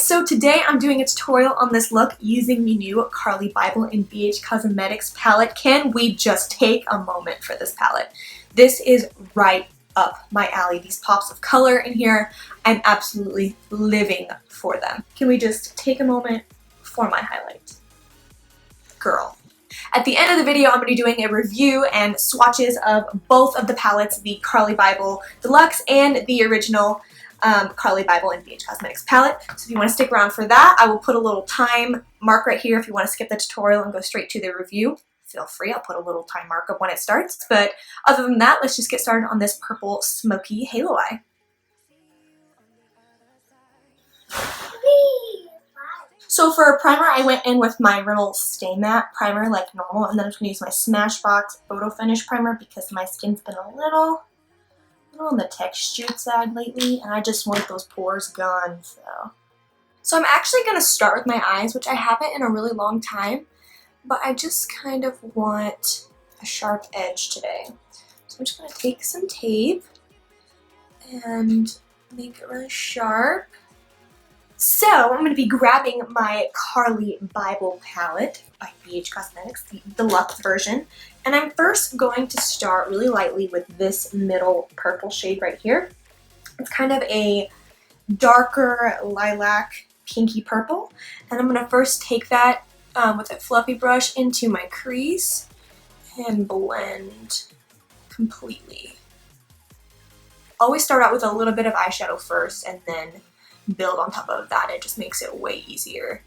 so today I'm doing a tutorial on this look using the new Carli Bybel in BH Cosmetics palette. Can we just take a moment for this palette? This is right up my alley. These pops of color in here, I'm absolutely living for them. Can we just take a moment for my highlight? Girl. At the end of the video, I'm going to be doing a review and swatches of both of the palettes, the Carli Bybel Deluxe and the original Carli Bybel and BH Cosmetics palette. So if you want to stick around for that, I will put a little time mark right here if you want to skip the tutorial and go straight to the review. Feel free, I'll put a little time mark up when it starts. But other than that, let's just get started on this purple smoky halo eye. So for a primer, I went in with my Rimmel Stay Matte primer like normal, and then I'm just going to use my Smashbox Photo Finish primer because my skin's been a little on the textured side lately, and I just want those pores gone. So I'm actually going to start with my eyes, which I haven't in a really long time, but I just kind of want a sharp edge today. So I'm just going to take some tape and make it really sharp. So I'm going to be grabbing my Carli Bybel palette by BH Cosmetics, the deluxe version. And I'm first going to start really lightly with this middle purple shade right here. It's kind of a darker lilac pinky purple. And I'm going to first take that with a fluffy brush into my crease and blend completely. Always start out with a little bit of eyeshadow first and then build on top of that. It just makes it way easier.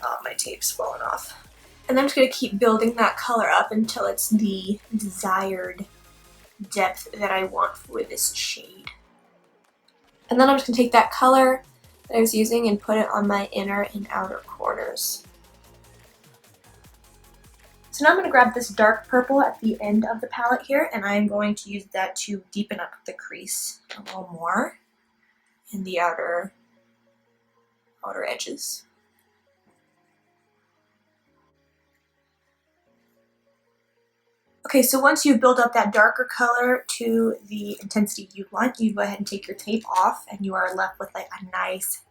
Oh, my tape's falling off. And then I'm just going to keep building that color up until it's the desired depth that I want for this shade. And then I'm just going to take that color that I was using and put it on my inner and outer corners. So now I'm going to grab this dark purple at the end of the palette here, and I'm going to use that to deepen up the crease a little more in the outer edges. Okay, so once you build up that darker color to the intensity you want, you go ahead and take your tape off and you are left with like a nice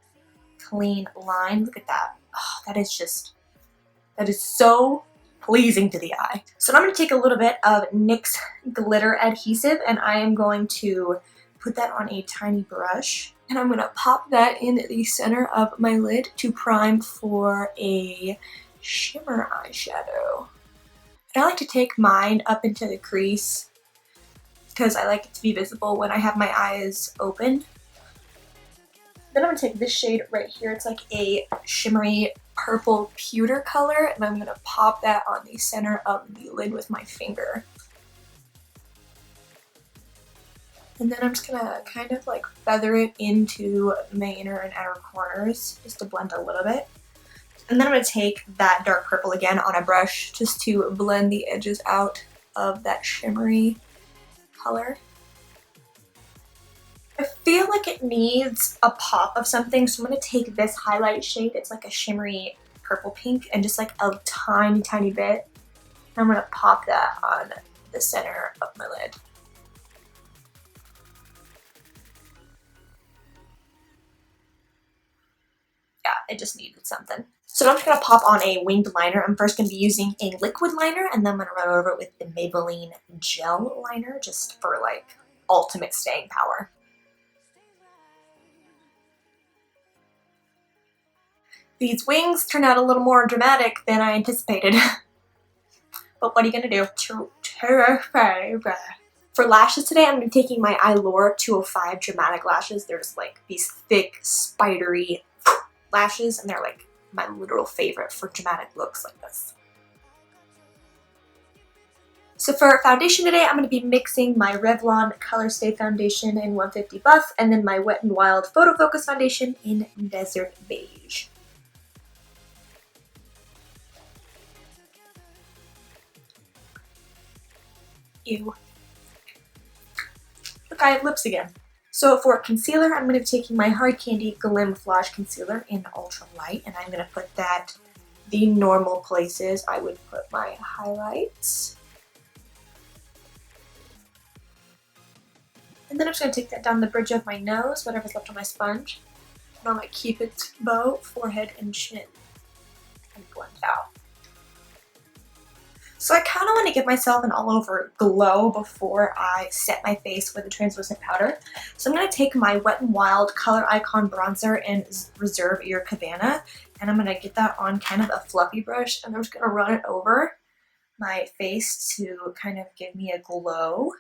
clean line. Look at that. Oh, that is so pleasing to the eye. So now I'm going to take a little bit of NYX glitter adhesive and I am going to put that on a tiny brush. And I'm going to pop that in the center of my lid to prime for a shimmer eyeshadow. And I like to take mine up into the crease because I like it to be visible when I have my eyes open. Then I'm going to take this shade right here. It's like a shimmery purple pewter color, and I'm going to pop that on the center of the lid with my finger. And then I'm just going to kind of like feather it into my inner and outer corners just to blend a little bit. And then I'm going to take that dark purple again on a brush just to blend the edges out of that shimmery color. I feel like it needs a pop of something, so I'm going to take this highlight shade. It's like a shimmery purple pink and just like a tiny bit. And I'm going to pop that on the center of my lid. Yeah, it just needed something. So now I'm just going to pop on a winged liner. I'm first going to be using a liquid liner, and then I'm going to run over it with the Maybelline Gel Liner just for like ultimate staying power. These wings turned out a little more dramatic than I anticipated. But what are you going to do? For lashes today, I'm going to be taking my Eylure 205 Dramatic Lashes. They're just like these thick, spidery lashes, and they're like my literal favorite for dramatic looks like this. So for foundation today, I'm going to be mixing my Revlon Colorstay foundation in 150 Buff and then my Wet n Wild Photo Focus foundation in Desert Beige. Ew. Look, I have lips again. So for concealer, I'm going to be taking my Hard Candy Glamoflauge concealer in Ultra Light, and I'm going to put that the normal places I would put my highlights. And then I'm just going to take that down the bridge of my nose, whatever's left on my sponge. And on my Cupid's bow, forehead, and chin. And blend out. So I kind of want to give myself an all-over glow before I set my face with a translucent powder. So I'm going to take my Wet n Wild Color Icon Bronzer in Reserve Your Cabana, and I'm going to get that on kind of a fluffy brush, and I'm just going to run it over my face to kind of give me a glow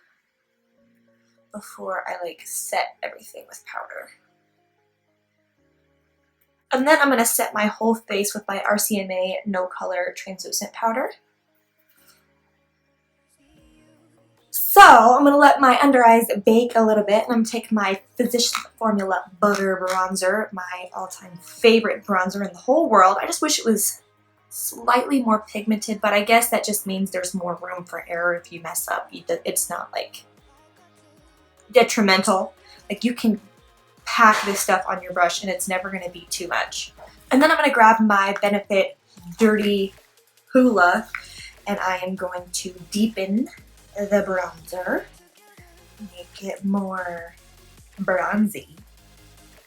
before I like set everything with powder. And then I'm going to set my whole face with my RCMA No Color Translucent Powder. So I'm going to let my under eyes bake a little bit, and I'm going to take my Physicians Formula Butter Bronzer, my all-time favorite bronzer in the whole world. I just wish it was slightly more pigmented, but I guess that just means there's more room for error if you mess up. It's not like detrimental. Like you can pack this stuff on your brush and it's never going to be too much. And then I'm going to grab my Benefit Dirty Hoola, and I am going to deepen the bronzer, make it more bronzy,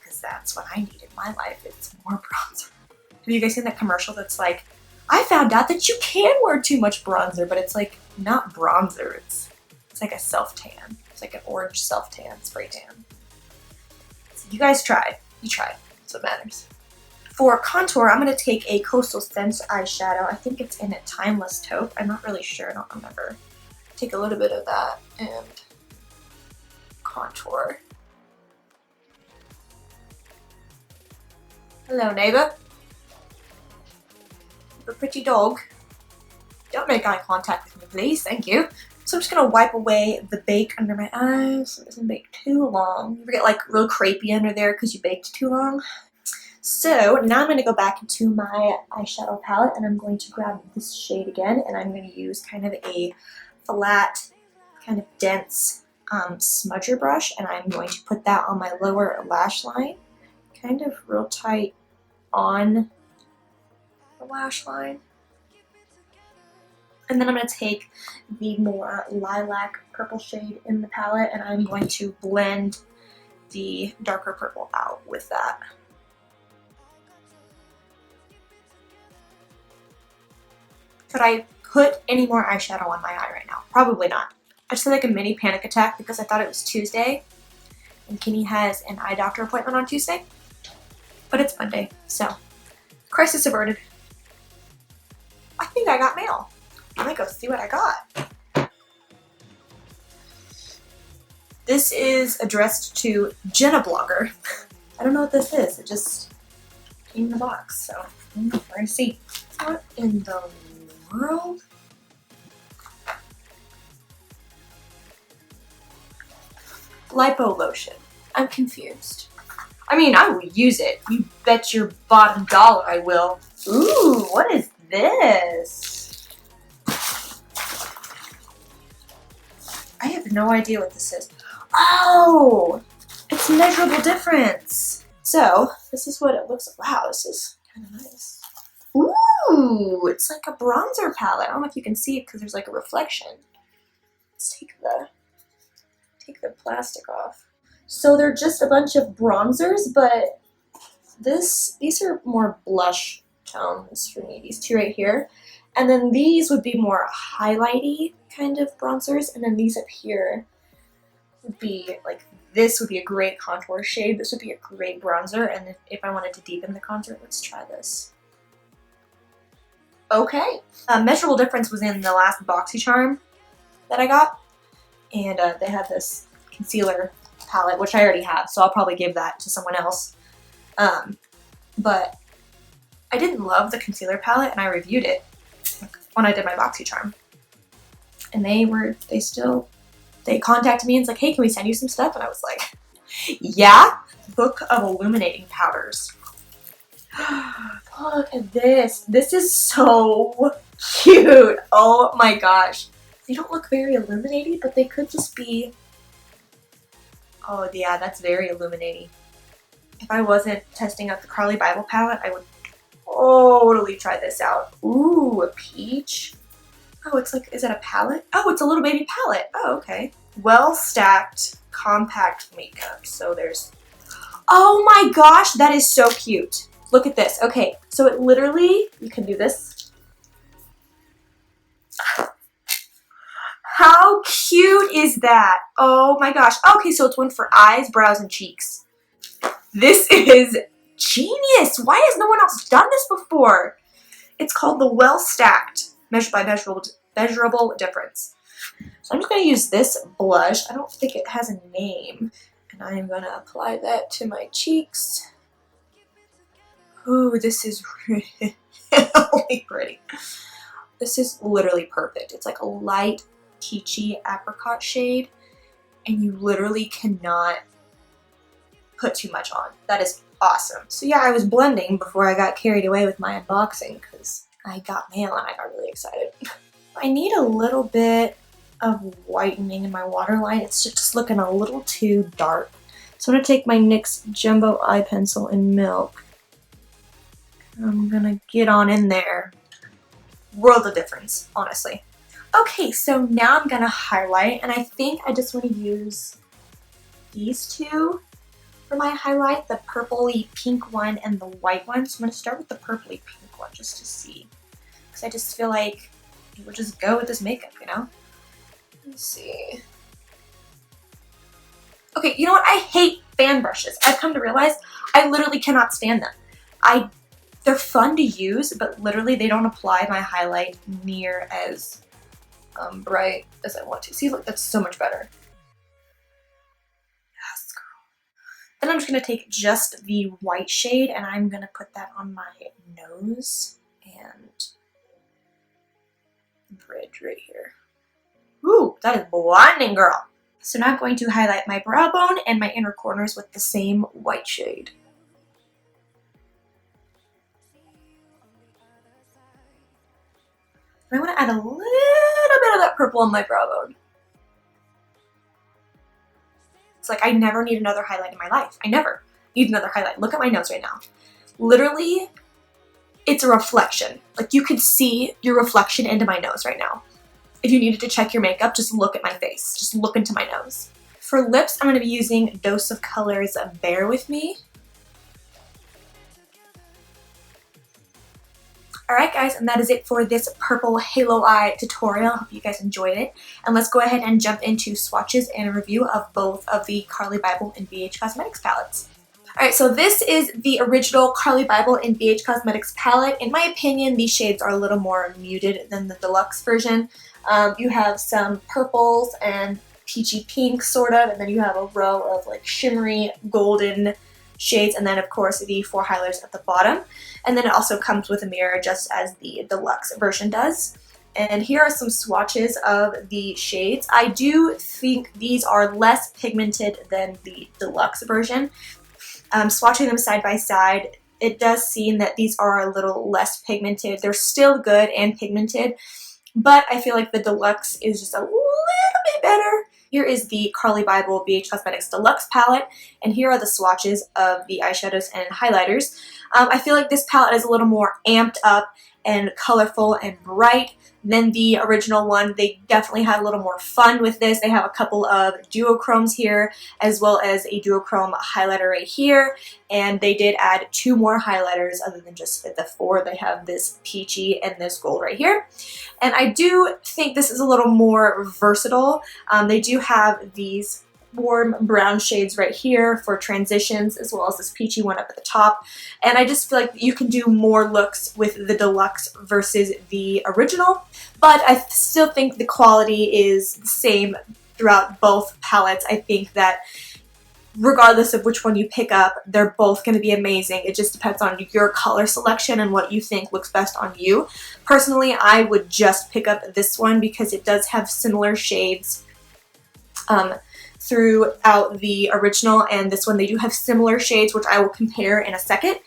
because that's what I need in my life. It's more bronzer. Have you guys seen that commercial that's like, I found out that you can wear too much bronzer, but it's like not bronzer, it's like a self-tan. It's like an orange self-tan, spray tan. So you guys tried. You tried. That's what matters. For contour, I'm going to take a Coastal Scents eyeshadow. I think it's in a Timeless Taupe. I'm not really sure. I don't remember. Take a little bit of that and contour. Hello, neighbor. A pretty dog. Don't make eye contact with me, please. Thank you. So I'm just going to wipe away the bake under my eyes so it doesn't bake too long. You ever get like real crepey under there because you baked too long? So now I'm going to go back into my eyeshadow palette, and I'm going to grab this shade again, and I'm going to use kind of a flat, kind of dense smudger brush, and I'm going to put that on my lower lash line, kind of real tight on the lash line. And then I'm going to take the more lilac purple shade in the palette, and I'm going to blend the darker purple out with that. Could I put any more eyeshadow on my eye right now? Probably not. I just had like a mini panic attack because I thought it was Tuesday, and Kenny has an eye doctor appointment on Tuesday, but it's Monday, so crisis averted. I think I got mail. I'm gonna go see what I got. This is addressed to Jenna Blogger. I don't know what this is. It just came in the box, so we're gonna see. What in the world? Lipo lotion. I'm confused. I mean, I will use it. You bet your bottom dollar I will. Ooh, what is this? I have no idea what this is. Oh! It's Measurable Difference. So, this is what it looks like. Wow, this is kind of nice. Ooh, it's like a bronzer palette. I don't know if you can see it because there's like a reflection. Let's take the plastic off. So they're just a bunch of bronzers, but these are more blush tones for me, these two right here. And then these would be more highlighty kind of bronzers, and then these up here would be like, this would be a great contour shade, this would be a great bronzer, and if I wanted to deepen the contour, let's try this. Okay. Measurable Difference was in the last BoxyCharm that I got, and they had this concealer palette, which I already have, so I'll probably give that to someone else. But I didn't love the concealer palette, and I reviewed it when I did my BoxyCharm. And they contacted me and was like, hey, can we send you some stuff? And I was like, yeah, Book of Illuminating Powders. Look at this. This is so cute. Oh my gosh. They don't look very illuminating, but they could just be... Oh yeah, that's very illuminating. If I wasn't testing out the Carli Bible palette, I would totally try this out. Ooh, a peach. Oh, it's like, is it a palette? Oh, it's a little baby palette. Oh, okay. Well stacked, compact makeup. So there's, Oh my gosh, that is so cute. Look at this. Okay, so it literally, you can do this. How cute is that? Oh my gosh. Okay, so it's one for eyes, brows, and cheeks. This is genius. Why has no one else done this before? It's called the Well Stacked Measured by Measurable Difference. So I'm just going to use this blush. I don't think it has a name. And I am going to apply that to my cheeks. Ooh, this is really pretty. This is literally perfect. It's like a light peachy apricot shade. And you literally cannot put too much on. That is awesome. So yeah, I was blending before I got carried away with my unboxing because I got mail and I got really excited. I need a little bit of whitening in my waterline. It's just looking a little too dark. So I'm going to take my NYX Jumbo Eye Pencil in Milk. I'm going to get on in there. World of difference, honestly. Okay, so now I'm going to highlight, and I think I just want to use these two for my highlight, the purpley pink one and the white one. So I'm going to start with the purpley pink one just to see. Because I just feel like it would just go with this makeup, you know? Let's see. Okay, you know what? I hate fan brushes. I've come to realize I literally cannot stand them. They're fun to use, but literally they don't apply my highlight near as bright as I want to. See, look, that's so much better. Yes, girl. Then I'm just going to take just the white shade and I'm going to put that on my nose and bridge right here. Ooh, that is blinding, girl. So now I'm going to highlight my brow bone and my inner corners with the same white shade. And I want to add a little bit of that purple on my brow bone. It's like I never need another highlight in my life. I never need another highlight. Look at my nose right now. Literally, it's a reflection. Like you could see your reflection into my nose right now. If you needed to check your makeup, just look at my face. Just look into my nose. For lips, I'm going to be using Dose of Colors Bear With Me. Alright guys, and that is it for this purple halo eye tutorial. I hope you guys enjoyed it. And let's go ahead and jump into swatches and a review of both of the Carli Bybel and BH Cosmetics palettes. Alright, so this is the original Carli Bybel and BH Cosmetics palette. In my opinion, these shades are a little more muted than the deluxe version. You have some purples and peachy pink sort of, and then you have a row of like shimmery golden shades, and then of course the 4 highlighters at the bottom. And then it also comes with a mirror just as the deluxe version does. And here are some swatches of the shades. I do think these are less pigmented than the deluxe version. Swatching them side by side, it does seem that these are a little less pigmented. They're still good and pigmented, but I feel like the deluxe is just a little bit better. Here is the Carli Bybel BH Cosmetics Deluxe palette, and here are the swatches of the eyeshadows and highlighters. I feel like this palette is a little more amped up and colorful and bright than the original one. They definitely had a little more fun with this. They have a couple of duochromes here, as well as a duochrome highlighter right here, and they did add 2 more highlighters other than just the 4. They have this peachy and this gold right here. And I do think this is a little more versatile. They do have these warm brown shades right here for transitions, as well as this peachy one up at the top. And I just feel like you can do more looks with the deluxe versus the original, but I still think the quality is the same throughout both palettes. I think that regardless of which one you pick up, they're both going to be amazing. It just depends on your color selection and what you think looks best on you. Personally, I would just pick up this one because it does have similar shades throughout the original, and this one they do have similar shades, which I will compare in a second.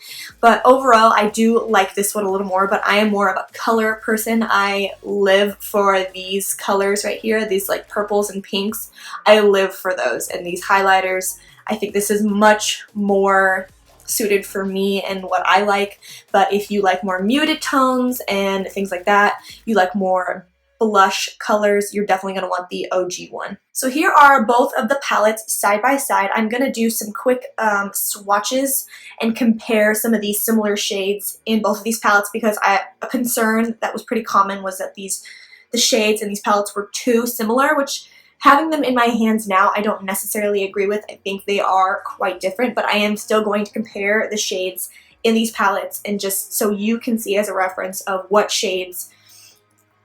But overall, I do like this one a little more, but I am more of a color person. I live for these colors right here, these like purples and pinks. I live for those, and these highlighters, I think this is much more suited for me and what I like. But if you like more muted tones and things like that, you like more blush colors, you're definitely going to want the OG one. So here are both of the palettes side by side. I'm going to do some quick swatches and compare some of these similar shades in both of these palettes, because a concern that was pretty common was that the shades in these palettes were too similar, which having them in my hands now, I don't necessarily agree with. I think they are quite different, but I am still going to compare the shades in these palettes, and just so you can see as a reference of what shades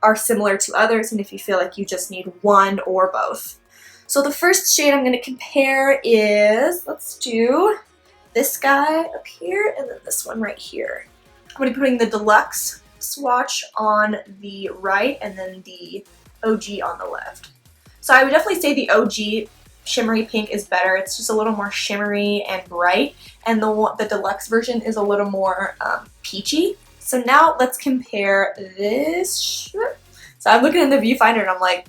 are similar to others, and if you feel like you just need one or both. So the first shade I'm going to compare is, let's do this guy up here and then this one right here. I'm going to be putting the Deluxe swatch on the right and then the OG on the left. So I would definitely say the OG shimmery pink is better. It's just a little more shimmery and bright, and the Deluxe version is a little more peachy. So now let's compare this. So I'm looking in the viewfinder and I'm like,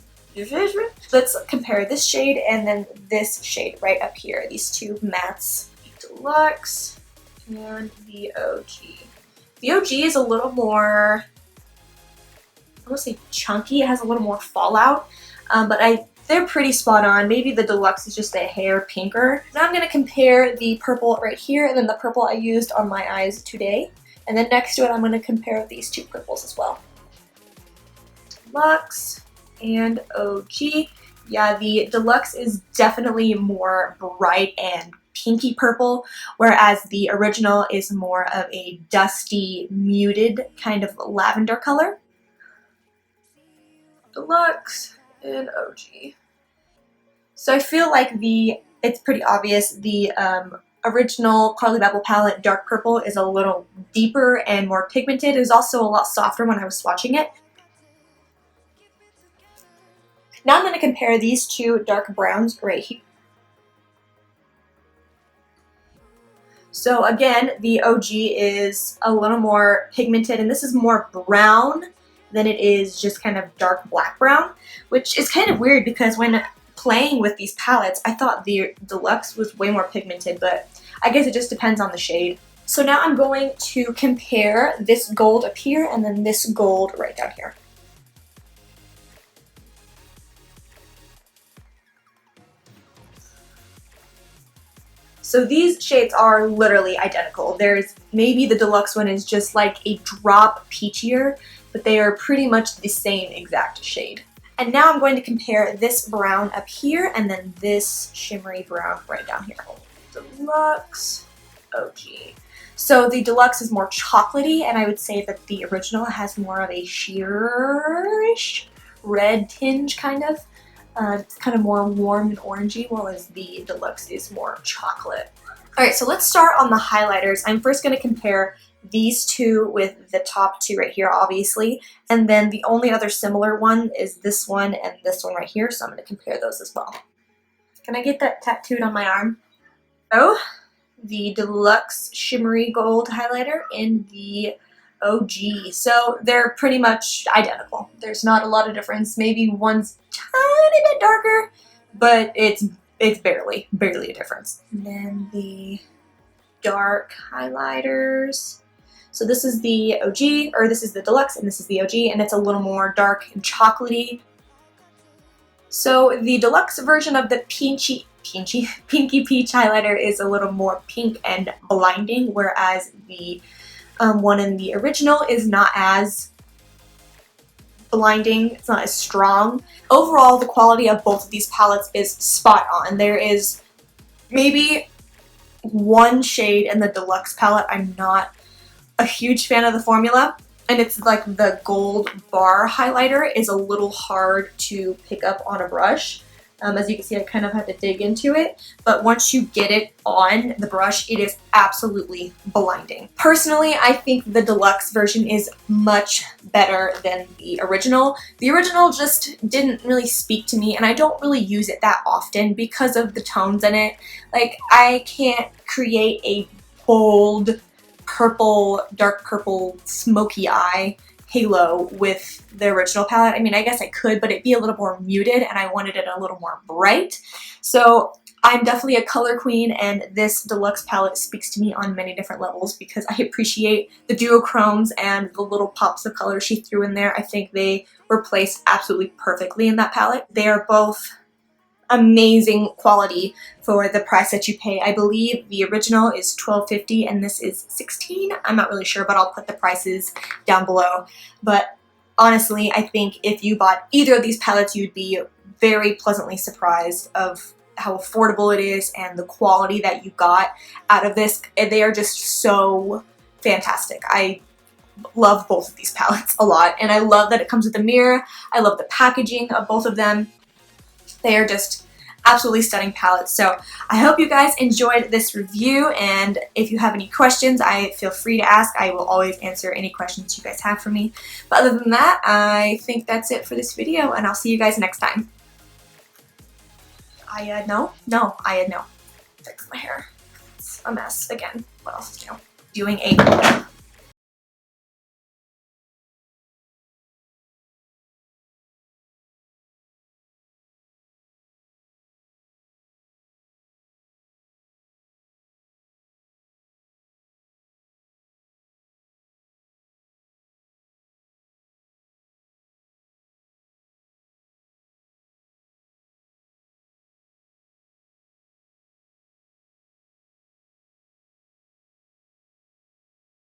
let's compare this shade and then this shade right up here. These two mattes, Deluxe and the OG. The OG is a little more, I want to say chunky. It has a little more fallout, but they're pretty spot on. Maybe the Deluxe is just a hair pinker. Now I'm going to compare the purple right here and then the purple I used on my eyes today. And then next to it, I'm going to compare these two purples as well. Deluxe and OG. Yeah, the Deluxe is definitely more bright and pinky purple, whereas the original is more of a dusty, muted kind of lavender color. Deluxe and OG. So I feel like it's pretty obvious the original Carli Bybel palette, dark purple, is a little deeper and more pigmented. It was also a lot softer when I was swatching it. Now I'm going to compare these two dark browns right here. So again, the OG is a little more pigmented, and this is more brown than it is just kind of dark black brown, which is kind of weird because when playing with these palettes, I thought the Deluxe was way more pigmented, but I guess it just depends on the shade. So now I'm going to compare this gold up here and then this gold right down here. So these shades are literally identical. Maybe the Deluxe one is just like a drop peachier, but they are pretty much the same exact shade. And now I'm going to compare this brown up here and then this shimmery brown right down here. Deluxe, OG. So the Deluxe is more chocolatey, and I would say that the original has more of a sheerish red tinge kind of. It's kind of more warm and orangey, whereas the Deluxe is more chocolate. Alright, so let's start on the highlighters. I'm first going to compare these two with the top two right here, obviously, and then the only other similar one is this one and this one right here, so I'm going to compare those as well. Can I get that tattooed on my arm? Oh, the Deluxe Shimmery Gold highlighter in the OG. So they're pretty much identical. There's not a lot of difference. Maybe one's tiny bit darker, but it's barely a difference. And then the dark highlighters. So this is the OG, or this is the Deluxe, and this is the OG, and it's a little more dark and chocolatey. So the Deluxe version of the Pinky Peach highlighter is a little more pink and blinding, whereas the one in the original is not as blinding, it's not as strong. Overall, the quality of both of these palettes is spot on. There is maybe one shade in the Deluxe palette I'm not a huge fan of the formula, and it's like the gold bar highlighter is a little hard to pick up on a brush. As you can see, I kind of had to dig into it, but once you get it on the brush, it is absolutely blinding. Personally, I think the Deluxe version is much better than the original. The original just didn't really speak to me, and I don't really use it that often because of the tones in it. Like, I can't create a bold purple, dark purple, smoky eye halo with the original palette. I mean, I guess I could, but it'd be a little more muted, and I wanted it a little more bright. So I'm definitely a color queen, and this deluxe palette speaks to me on many different levels because I appreciate the duochromes and the little pops of color she threw in there. I think they were placed absolutely perfectly in that palette. They are both amazing quality for the price that you pay. I believe the original is $12.50 and this is $16. I'm not really sure, but I'll put the prices down below. But honestly, I think if you bought either of these palettes, you'd be very pleasantly surprised of how affordable it is and the quality that you got out of this. They are just so fantastic. I love both of these palettes a lot, and I love that it comes with a mirror. I love the packaging of both of them. They are just absolutely stunning palettes. So I hope you guys enjoyed this review, and if you have any questions, feel free to ask. I will always answer any questions you guys have for me. But other than that, I think that's it for this video, and I'll see you guys next time. No. Fix my hair. It's a mess again. What else is new? Doing a